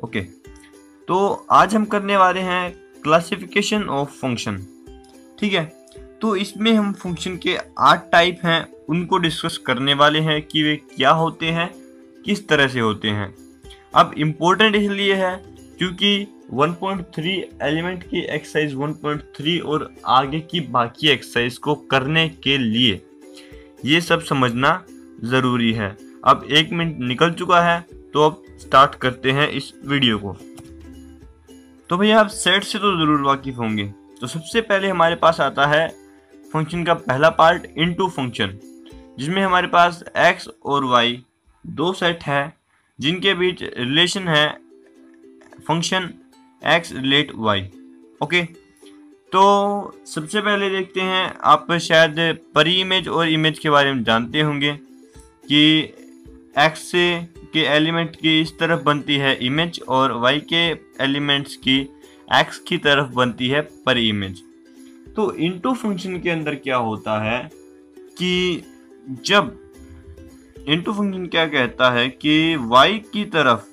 Okay, तो आज हम करने वाले हैं क्लासिफिकेशन ऑफ फंक्शन। ठीक है, तो इसमें हम फंक्शन के 8 टाइप हैं उनको डिस्कस करने वाले हैं कि वे क्या होते हैं, किस तरह से होते हैं। अब इम्पोर्टेंट इसलिए है क्योंकि 1.3 एलिमेंट की एक्सरसाइज 1.3 और आगे की बाकी एक्सरसाइज को करने के लिए ये सब समझना ज़रूरी है। अब 1 मिनट निकल चुका है, तो अब स्टार्ट करते हैं इस वीडियो को। तो भैया आप सेट से तो ज़रूर वाकिफ़ होंगे। तो सबसे पहले हमारे पास आता है फंक्शन का पहला पार्ट, इनटू फंक्शन, जिसमें हमारे पास x और y दो सेट है जिनके बीच रिलेशन है function x relate y। Okay, तो सबसे पहले देखते हैं, आप शायद परी इमेज और इमेज के बारे में जानते होंगे कि x के एलिमेंट की इस तरफ बनती है इमेज और y के एलिमेंट्स की x की तरफ बनती है परी इमेज। तो इनटू फंक्शन के अंदर क्या होता है कि जब इनटू फंक्शन क्या कहता है कि y की तरफ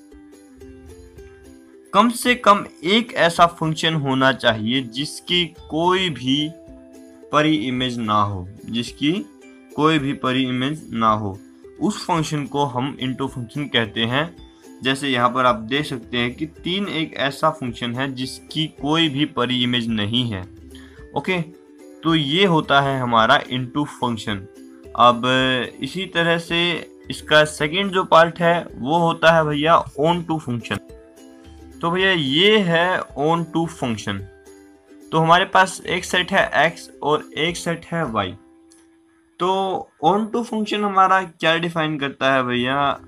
कम से कम एक ऐसा फंक्शन होना चाहिए जिसकी कोई भी परी इमेज ना हो, जिसकी कोई भी परी इमेज ना हो, उस फंक्शन को हम इनटू फंक्शन कहते हैं। जैसे यहाँ पर आप देख सकते हैं कि 3 एक ऐसा फंक्शन है जिसकी कोई भी परी इमेज नहीं है। ओके, तो ये होता है हमारा इनटू फंक्शन। अब इसी तरह से इसका सेकंड जो पार्ट है वो होता है भैया ऑन टू फंक्शन। तो भैया ये है ऑन टू फंक्शन। तो हमारे पास एक सेट है x और एक सेट है y। तो ऑन टू फंक्शन हमारा क्या डिफाइन करता है भैया,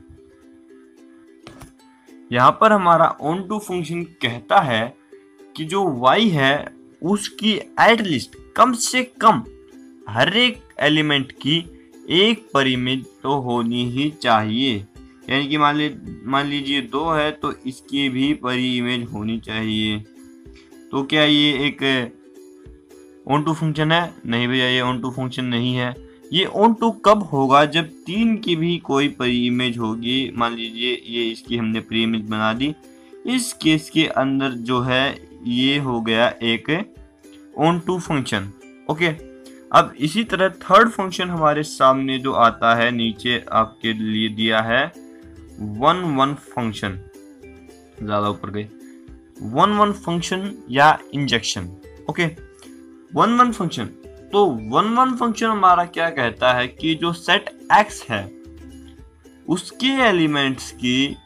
यहाँ पर हमारा ऑन टू फंक्शन कहता है कि जो y है उसकी एटलीस्ट कम से कम हर एक एलिमेंट की एक परी इमेज तो होनी ही चाहिए। यानी कि मान लीजिए 2 है तो इसकी भी परी इमेज होनी चाहिए। तो क्या ये एक ऑन टू फंक्शन है? नहीं भैया, ये ऑन टू फंक्शन नहीं है। ये ऑन टू कब होगा? जब 3 की भी कोई परी इमेज होगी। मान लीजिए ये इसकी हमने परी इमेज बना दी, इस केस के अंदर जो है ये हो गया एक ऑन टू फंक्शन। ओके, अब इसी तरह थर्ड फंक्शन हमारे सामने जो आता है, नीचे आपके लिए दिया है 1 फंक्शन, ज्यादा ऊपर गए, 1 फंक्शन या इंजेक्शन। Okay, 1 function. तो 1 फंक्शन हमारा क्या कहता है कि जो सेट x है उसके एलिमेंट्स की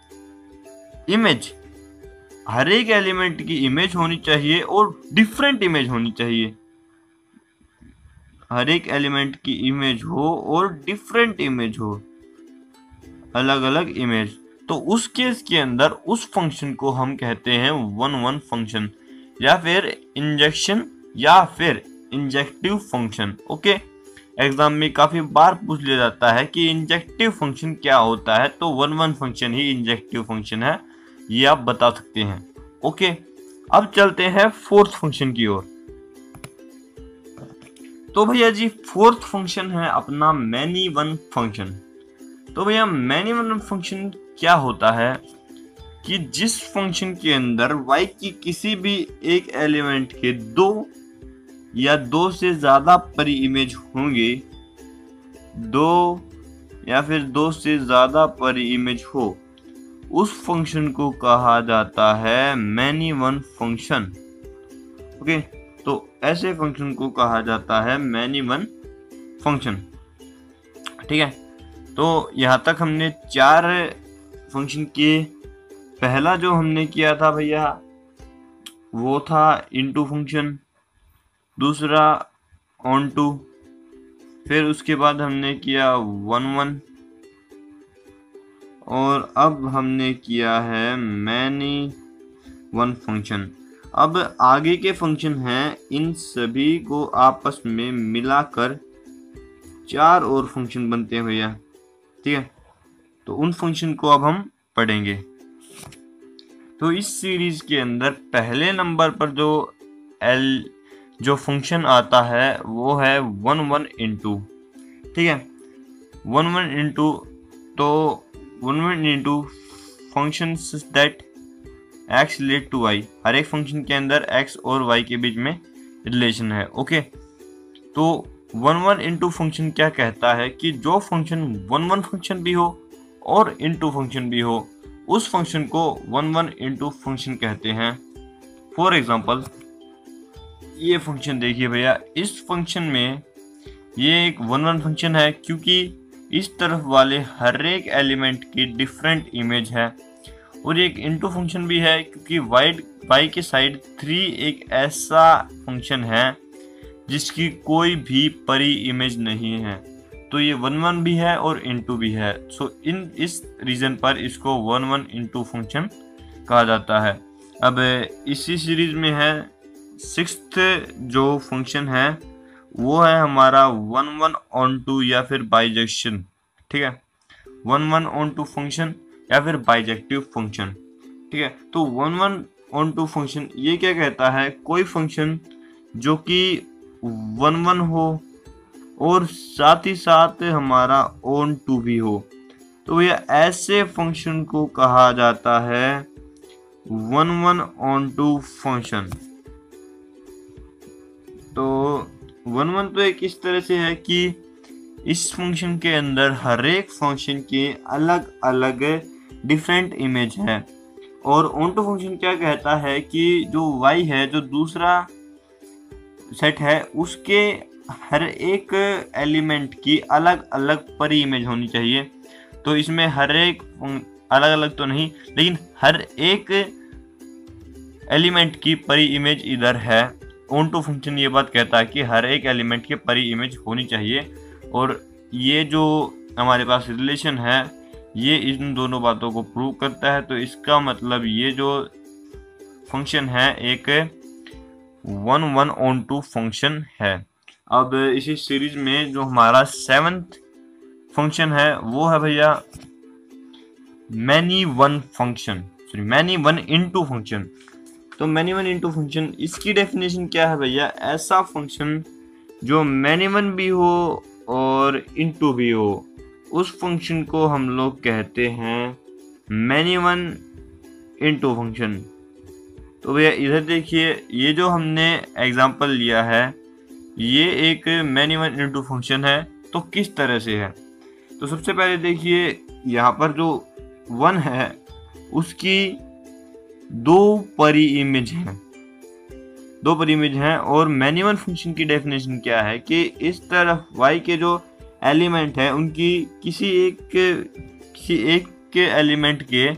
इमेज, हर एक एलिमेंट की इमेज होनी चाहिए और डिफरेंट इमेज होनी चाहिए। हर एक एलिमेंट की इमेज हो और डिफरेंट इमेज हो, अलग अलग इमेज। तो उस केस के अंदर उस फंक्शन को हम कहते हैं 1 फंक्शन या फिर इंजेक्शन या फिर इंजेक्टिव फंक्शन। ओके, एग्जाम में काफी बार पूछ लिया जाता है कि इंजेक्टिव फंक्शन क्या होता है, तो 1 फंक्शन ही इंजेक्टिव फंक्शन है, ये आप बता सकते हैं। ओके, अब चलते हैं फोर्थ फंक्शन की ओर। तो भैया जी फोर्थ फंक्शन है अपना मैनी वन फंक्शन। तो भैया मैनी वन फंक्शन क्या होता है कि जिस फंक्शन के अंदर y की किसी भी एक एलिमेंट के 2 या 2 से ज्यादा परी इमेज होंगे, 2 या फिर 2 से ज्यादा परी इमेज हो, उस फंक्शन को कहा जाता है मैनी वन फंक्शन। ओके, तो ऐसे फंक्शन को कहा जाता है मैनी वन फंक्शन। ठीक है, तो यहाँ तक हमने 4 फंक्शन किए। पहला जो हमने किया था भैया वो था इनटू फंक्शन, दूसरा ऑन टू, फिर उसके बाद हमने किया 1 और अब हमने किया है मैनी वन फंक्शन। अब आगे के फंक्शन हैं, इन सभी को आपस में मिलाकर 4 और फंक्शन बनते हैं भैया। ठीक है, तो उन फंक्शन को अब हम पढ़ेंगे। तो इस सीरीज के अंदर पहले नंबर पर जो फंक्शन आता है वो है 1 इंटू। ठीक है, 1 इंटू, तो 1 into function that x relate to y, हर एक फंक्शन के अंदर x और y के बीच में रिलेशन है। ओके, तो 1 1 इंटू फंक्शन क्या कहता है कि जो फंक्शन 1 1 फंक्शन भी हो और इंटू फंक्शन भी हो, उस फंक्शन को 1 1 इंटू फंक्शन कहते हैं। फॉर एग्जांपल ये फंक्शन देखिए भैया, इस फंक्शन में ये एक 1 1 फंक्शन है क्योंकि इस तरफ वाले हर एक एलिमेंट की डिफरेंट इमेज है, और एक इंटू फंक्शन भी है क्योंकि y के साइड 3 एक ऐसा फंक्शन है जिसकी कोई भी परी इमेज नहीं है, तो ये 1 1 भी है और इंटू भी है। सो इस रीजन पर इसको 1 1 इंटू फंक्शन कहा जाता है। अब इसी सीरीज में है 6th जो फंक्शन है वो है हमारा 1 1 ऑन टू या फिर बाइजेक्शन। ठीक है, 1 1 ऑन टू फंक्शन या फिर बाइजेक्टिव फंक्शन। ठीक है, तो 1 1 ऑन टू फंक्शन ये क्या कहता है, कोई फंक्शन जो कि 1 1 हो और साथ ही साथ हमारा ऑन टू भी हो, तो ये ऐसे फंक्शन को कहा जाता है 1 1 ऑन टू फंक्शन। तो 1 1 तो एक इस तरह से है कि इस फंक्शन के अंदर हर एक फंक्शन के अलग अलग डिफरेंट इमेज है, और ऑन टू फंक्शन क्या कहता है कि जो y है, जो दूसरा सेट है, उसके हर एक एलिमेंट की अलग अलग परी इमेज होनी चाहिए। तो इसमें हर एक अलग अलग तो नहीं, लेकिन हर एक एलिमेंट की परी इमेज इधर है। ऑन टू फंक्शन ये बात कहता है कि हर एक एलिमेंट की परी इमेज होनी चाहिए, और ये जो हमारे पास रिलेशन है ये इन दोनों बातों को प्रूव करता है। तो इसका मतलब ये जो फंक्शन है एक 1 1 ऑन टू फंक्शन है। अब इसी सीरीज में जो हमारा 7th फंक्शन है वो है भैया many one function, sorry many one into function. तो मैनी वन इनटू फंक्शन, इसकी डेफिनेशन क्या है भैया, ऐसा फंक्शन जो मैनी वन भी हो और इनटू भी हो, उस फंक्शन को हम लोग कहते हैं मैनी वन इनटू फंक्शन। तो भैया इधर देखिए, ये जो हमने एग्जांपल लिया है ये एक मैनी वन इनटू फंक्शन है। तो किस तरह से है, तो सबसे पहले देखिए यहाँ पर जो 1 है उसकी 2 परी इमेज हैं, 2 परी इमेज हैं। और मैनी वन फंक्शन की डेफिनेशन क्या है कि इस तरफ y के जो एलिमेंट है उनकी किसी एक के एलिमेंट के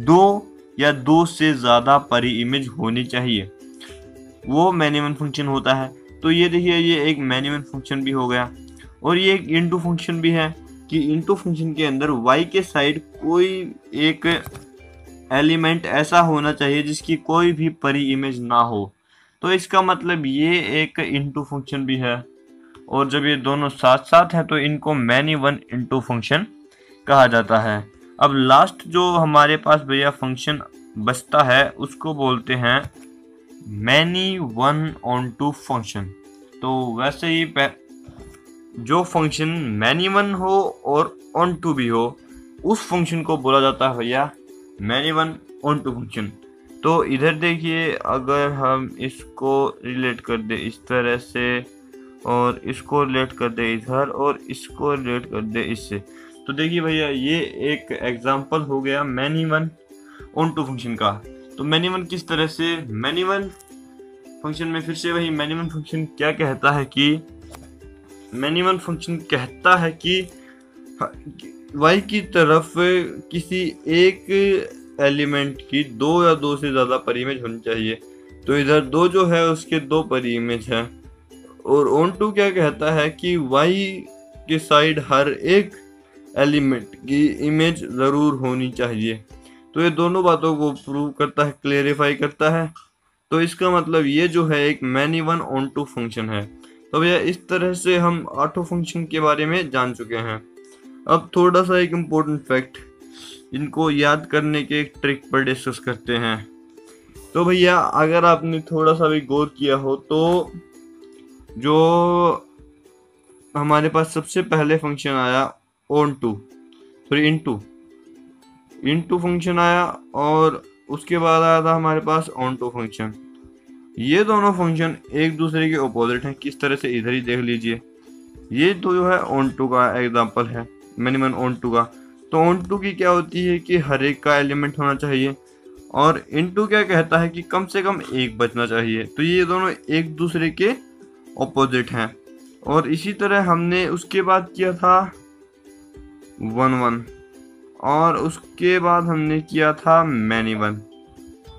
2 या 2 से ज़्यादा परी इमेज होनी चाहिए, वो मैनी वन फंक्शन होता है। तो ये देखिए ये एक मैनी वन फंक्शन भी हो गया, और ये एक इनटू फंक्शन भी है कि इनटू फंक्शन के अंदर y के साइड कोई एक एलिमेंट ऐसा होना चाहिए जिसकी कोई भी परी इमेज ना हो। तो इसका मतलब ये एक इनटू फंक्शन भी है, और जब ये दोनों साथ साथ हैं तो इनको मैनी वन इनटू फंक्शन कहा जाता है। अब लास्ट जो हमारे पास भैया फंक्शन बचता है उसको बोलते हैं many one onto function. तो वैसे ही जो फंक्शन मैनी वन हो और ऑन टू भी हो, उस फंक्शन को बोला जाता है भैया many one onto function. तो इधर देखिए, अगर हम इसको रिलेट कर दे इस तरह से, और इसको रिलेट कर दे इधर, और इसको रिलेट कर दे इससे, तो देखिए भैया ये एक एग्जांपल हो गया many one onto function का। तो मैनी वन किस तरह से, मैनी वन फंक्शन में फिर से वही मैनी वन फंक्शन क्या कहता है कि मैनी वन फंक्शन कहता है कि y की तरफ किसी एक एलिमेंट की 2 या 2 से ज़्यादा परी इमेज होनी चाहिए। तो इधर 2 जो है उसके 2 परी इमेज है, और ऑन टू क्या कहता है कि y के साइड हर एक एलिमेंट की इमेज ज़रूर होनी चाहिए। तो ये दोनों बातों को प्रूव करता है, क्लेरिफाई करता है। तो इसका मतलब ये जो है एक many one onto function है। तो भैया इस तरह से हम 8 फंक्शन के बारे में जान चुके हैं। अब थोड़ा सा एक इम्पोर्टेंट फैक्ट, इनको याद करने के एक ट्रिक पर डिस्कस करते हैं। तो भैया अगर आपने थोड़ा सा भी गौर किया हो तो जो हमारे पास सबसे पहले फंक्शन आया onto, sorry into function आया, और उसके बाद आया था हमारे पास ऑन टू फंक्शन। ये दोनों फंक्शन एक दूसरे के अपोजिट हैं। किस तरह से, इधर ही देख लीजिए। ये तो जो है ऑन टू का एग्जांपल है, मिनिमम ऑन टू का। तो ऑन टू की क्या होती है कि हर एक का एलिमेंट होना चाहिए, और इनटू क्या कहता है कि कम से कम एक बचना चाहिए। तो ये दोनों एक दूसरे के ऑपोजिट हैं। और इसी तरह हमने उसके बाद किया था वन वन, और उसके बाद हमने किया था मैनी वन।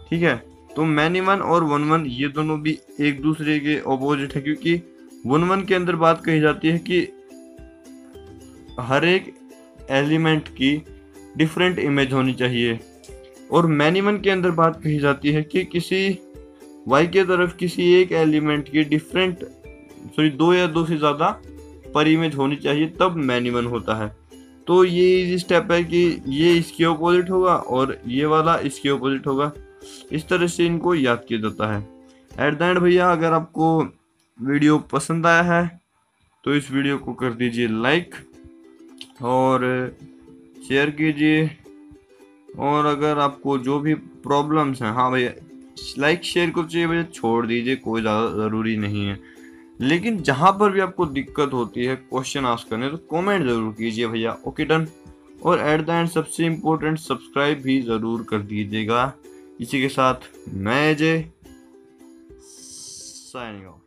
ठीक है, तो मैनी वन और वन वन ये दोनों भी एक दूसरे के ऑपोजिट है, क्योंकि वन वन के अंदर बात कही जाती है कि हर एक एलिमेंट की डिफरेंट इमेज होनी चाहिए, और मैनी वन के अंदर बात कही जाती है कि किसी y के तरफ किसी एक एलिमेंट की डिफरेंट दो या दो से ज़्यादा पर इमेज होनी चाहिए, तब मैनी वन होता है। तो ये इजी स्टेप है कि ये इसके ऑपोजिट होगा और ये वाला इसके ऑपोजिट होगा। इस तरह से इनको याद किया जाता है। एट द एंड भैया, अगर आपको वीडियो पसंद आया है तो इस वीडियो को कर दीजिए लाइक और शेयर कीजिए। और अगर आपको जो भी प्रॉब्लम्स हैं, हाँ भैया लाइक शेयर को चाहिए भैया, छोड़ दीजिए, कोई ज़्यादा ज़रूरी नहीं है। लेकिन जहाँ पर भी आपको दिक्कत होती है क्वेश्चन आस्क करने, तो कमेंट ज़रूर कीजिए भैया। Okay done. और एट द एंड सबसे इम्पोर्टेंट सब्सक्राइब भी ज़रूर कर दीजिएगा। इसी के साथ मैं अजय साइनिंग ऑफ।